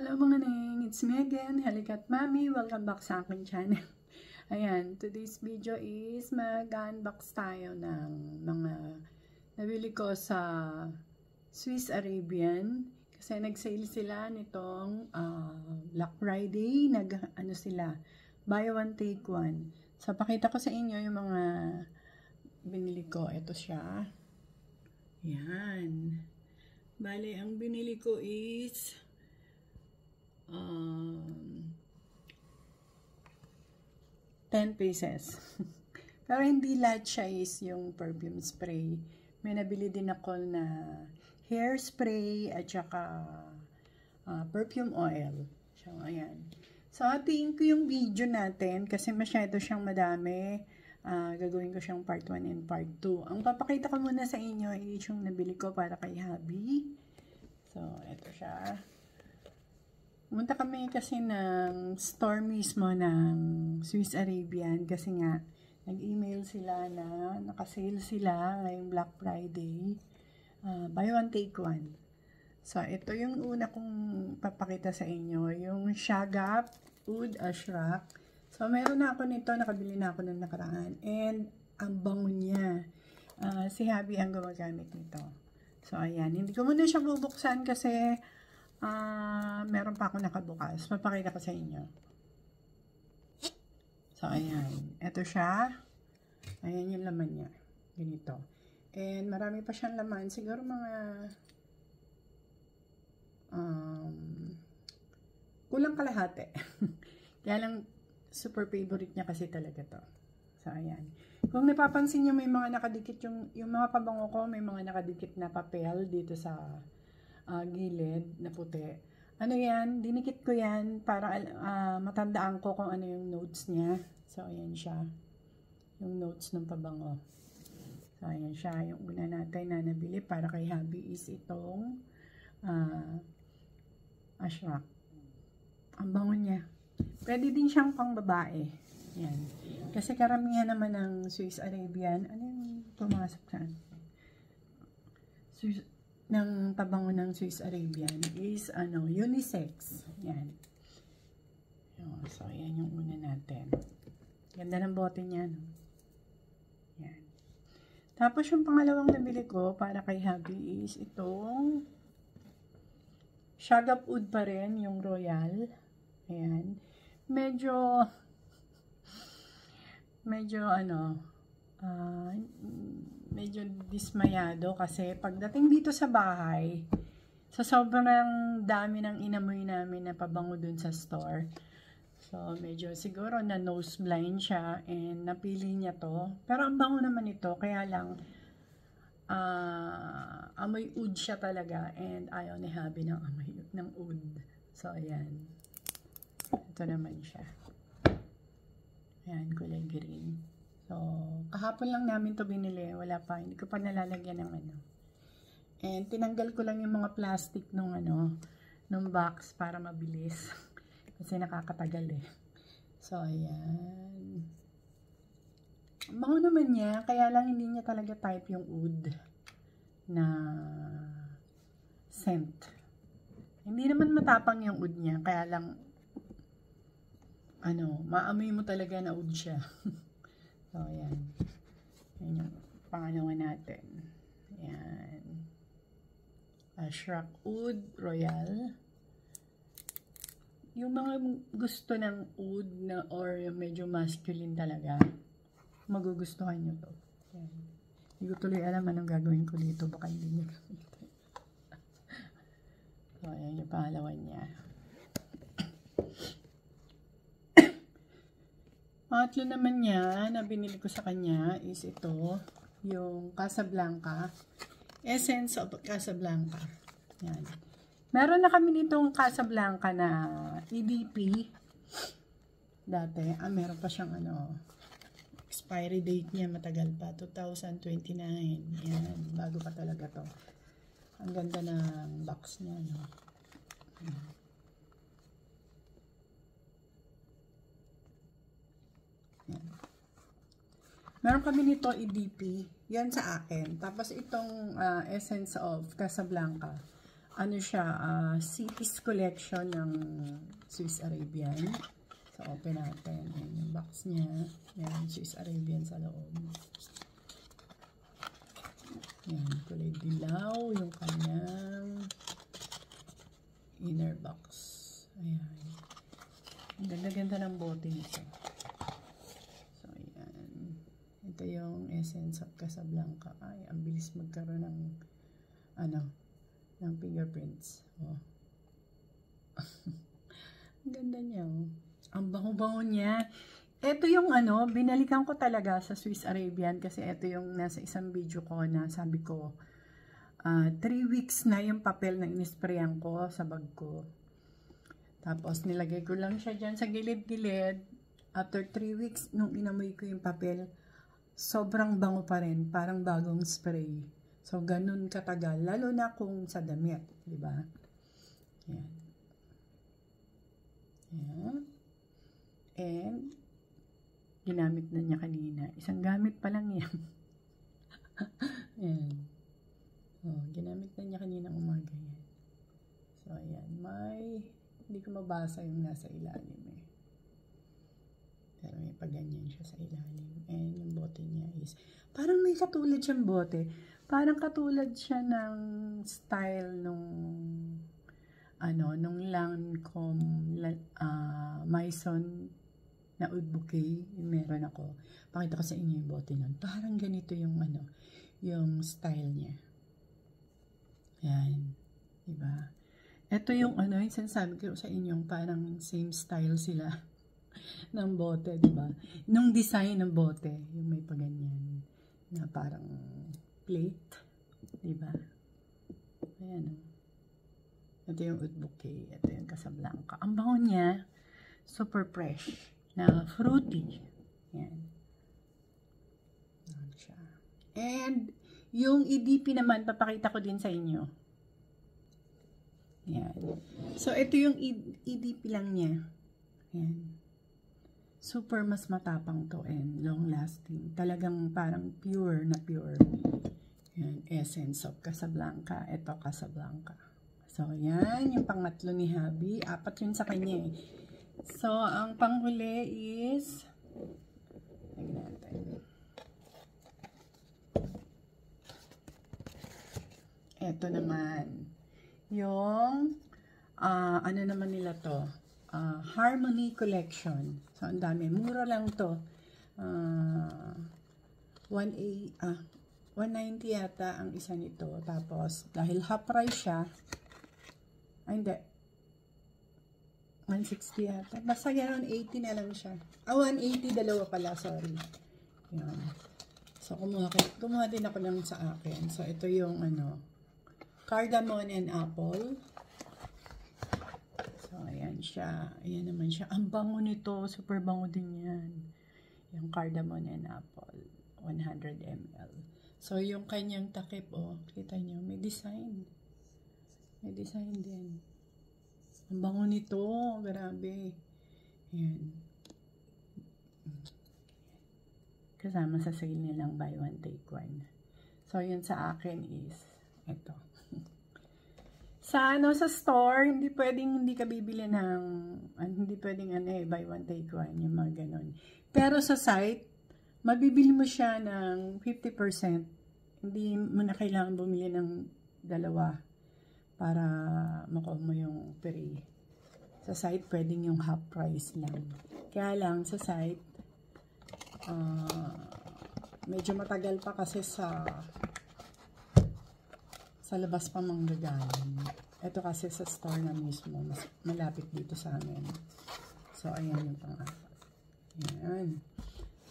Hello mga neng, it's me again, Halikat Mami. Welcome back sa aking channel. Ayan, today's video is mag-unbox tayo ng mga nabili ko sa Swiss Arabian. Kasi nag-sale sila nitong Black Friday. Sila, buy one take one. So, pakita ko sa inyo yung mga binili ko. Ito siya. Ayan. Bale, ang binili ko is 10 pieces. Pero hindi lahat siya is yung perfume spray. May nabili din ako na hairspray at saka perfume oil. So, ayan. So, hatiin ko yung video natin kasi masyado siyang madami. Gagawin ko siyang part 1 and part 2. Ang papakita ko muna sa inyo is yung nabili ko para kay hubby. So, ito siya. Pumunta kami kasi ng store mismo ng Swiss Arabian kasi nga nag-email sila na nakasale sila ngayong Black Friday. Buy one take one. So, ito yung una kong papakita sa inyo. Yung Shagap Oud Ashrak. So, meron na ako nito. Nakabili na ako ng nakaraan. And, ang bango niya. Si hubby ang gumagamit nito. So, ayan. Hindi ko muna siya bubuksan kasi meron pa ako nakabukas. Papakita ko sa inyo. So, ayan. Ito siya. Ayan yung laman niya. Ganito. And, marami pa siyang laman. Siguro mga kulang kalahati. Kaya lang, super favorite niya kasi talaga to. So, ayan. Kung napapansin niyo, may mga nakadikit yung mga pabango ko, may mga nakadikit na papel dito sa gilid na puti. Ano yan? Dinikit ko yan para matandaan ko kung ano yung notes niya. So, ayan siya. Yung notes ng pabango. So, ayan siya. Yung una natin na nabili para kay hubby is itong Ashrak. Ang bango niya. Pwede din siyang pang babae. Yan. Kasi karamihan naman ng Swiss Arabian, ano yung pumasok saan? Ng pabango ng Swiss Arabian is unisex. Yan. So, yan yung una natin. Ganda ng bote niya, no? Yan. Tapos yung pangalawang nabili ko para kay hubby is itong Shagap Oud pa rin, yung Royal. Ayan. Medyo dismayado kasi pagdating dito sa bahay, sa sobrang dami ng inamoy namin na pabango dun sa store. So, medyo siguro na nose blind siya and napili niya to. Pero ang bango naman ito, kaya lang amoy oud siya talaga and ayaw ni hubby ng amoy ng oud. So, ayan. Ito naman siya. Ayan, kulay green. So, kahapon lang namin to binili. Wala pa. Hindi ko pa nalalagyan ng ano. And, tinanggal ko lang yung mga plastic nung box para mabilis. Kasi nakakatagal eh. So, ayan. Bango naman niya. Kaya lang hindi niya talaga type yung oud na scent. Hindi naman matapang yung oud niya. Kaya lang maamoy mo talaga na oud siya. So, ayan. Ayan yung pangalawa natin. Ayan. Ashrak Oud Royal. Yung mga gusto ng oud na or yung medyo masculine talaga, magugustuhan nyo to. Ayan. Hindi ko tuloy alam anong gagawin ko dito. Baka hindi nyo gagawin. So, ayan yung pangalawa niya. Pangatlo naman niya na binili ko sa kanya is ito, yung Casablanca. Essence of Casablanca. Yan. Meron na kami nitong Casablanca na EDP. Dati, meron pa siyang expiry date niya matagal pa, 2029. Yan, bago pa talaga to. Ang ganda ng box niya, no? Yan. Meron kami nito EDP. Yan sa akin. Tapos itong Essence of Casablanca. ano siya, Cities collection ng Swiss Arabian. So, open natin. Ayan yung box niya. Ayan, Swiss Arabian sa loob. Ayan, kulay dilaw yung kanyang inner box. Ayan. Ang ganda-ganda ng bote nito. So, ayan. Ito yung Essence of Casablanca. Ay, ang bilis magkaroon ng ng fingerprints. Oh. Ang ganda niya, oh. Ang bango-bango niya. Ito yung binalikan ko talaga sa Swiss Arabian kasi ito yung nasa isang video ko na sabi ko 3 weeks na yung papel na inisprayan ko sa bag ko. Tapos nilagay ko lang siya dyan sa gilid-gilid. After 3 weeks, nung inamoy ko yung papel, sobrang bango pa rin. Parang bagong spray. So, ganun katagal. Lalo na kung sa damit. Diba? Yan. Yan. And, ginamit na niya kanina. Isang gamit pa lang yan. Yan. Oh, ginamit na niya kanina umaga yan. So, ayan. Hindi ko mabasa yung nasa ilalim eh. Pero may paganyan siya sa ilalim. And yung bote niya is, parang may katulad siyang bote. Parang katulad siya ng style nung Lancome Maison na Oud Bouquet. Yung meron ako. Pakita ko sa inyo yung bote nun. Parang ganito yung yung style niya. Yan. Diba? Ito yung yung sinasabi ko sa inyong parang same style sila ng bote, diba? Nung design ng bote, yung may paganyan na parang plate, diba? Ayan. Ito yung Oud Bouquet, ito yung Casablanca. Ang bango niya, super fresh, na fruity. Yan. Ayan siya. And, yung EDP naman, papakita ko din sa inyo. Yan. So, ito yung EDP lang niya. Yan. Super mas matapang to and long lasting. Talagang parang pure na pure. Yan. Essence of Casablanca. Ito, Casablanca. So, yan. Yung pangatlo ni Habi. 4 yun sa kanya eh. So, ang panghuli is lagyan natin. Ito naman. Yung, ano naman nila to? Harmony Collection. So, ang dami. Mura lang to. 190 yata ang isa nito. Tapos, dahil half price siya, hindi. 160 yata. Basta gano'n, 80 na lang siya. 180, dalawa pala, sorry. Yan. So, kumuha din ako lang sa akin. So, ito yung, cardamom and apple. So, ayan siya. Ayan naman siya. Ang bango nito. Super bango din yan. Yung cardamom and apple. 100 ml. So, yung kanyang takip, kita nyo, may design. May design din. Ang bango nito. Grabe. Ayan. Kasama sa sale nilang buy one, take one. So, yun sa akin is ito. Sa store, hindi pwedeng hindi ka bibili ng, hindi pwedeng buy one, take one, yung mga ganon. Pero sa site, mabibili mo siya ng 50%. Hindi mo na kailangan bumili ng dalawa para makuha mo yung free. Sa site, pwedeng yung half price lang. Kaya lang, sa site, medyo matagal pa kasi sa labas pa manggagaling. Ito kasi sa store na mismo, mas malapit dito sa amin. So, ayan yung pang-apat. Ayan.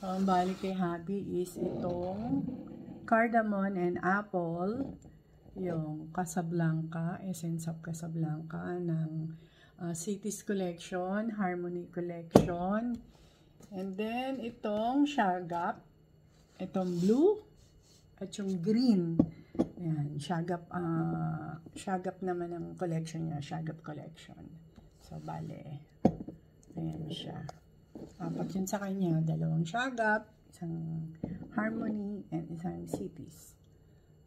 So, ang balik kay Habi is itong cardamom and apple, yung Casablanca, Essence of Casablanca ng Cities Collection, Harmony Collection, and then itong Shagap, itong blue, at yung green. Ayan, Shagap naman ang collection niya, Shagap Collection. So, bale, ayan siya. 4 yun sa kanya, 2 Shagap, isang Harmony, and isang Cities.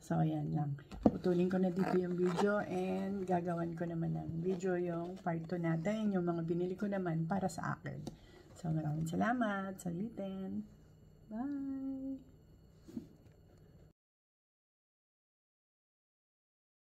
So, ayan lang. Putulin ko na dito yung video and gagawan ko naman ng video yung part 2 natin, yung mga binili ko naman para sa akin. So, maraming salamat sa ulitin. Bye!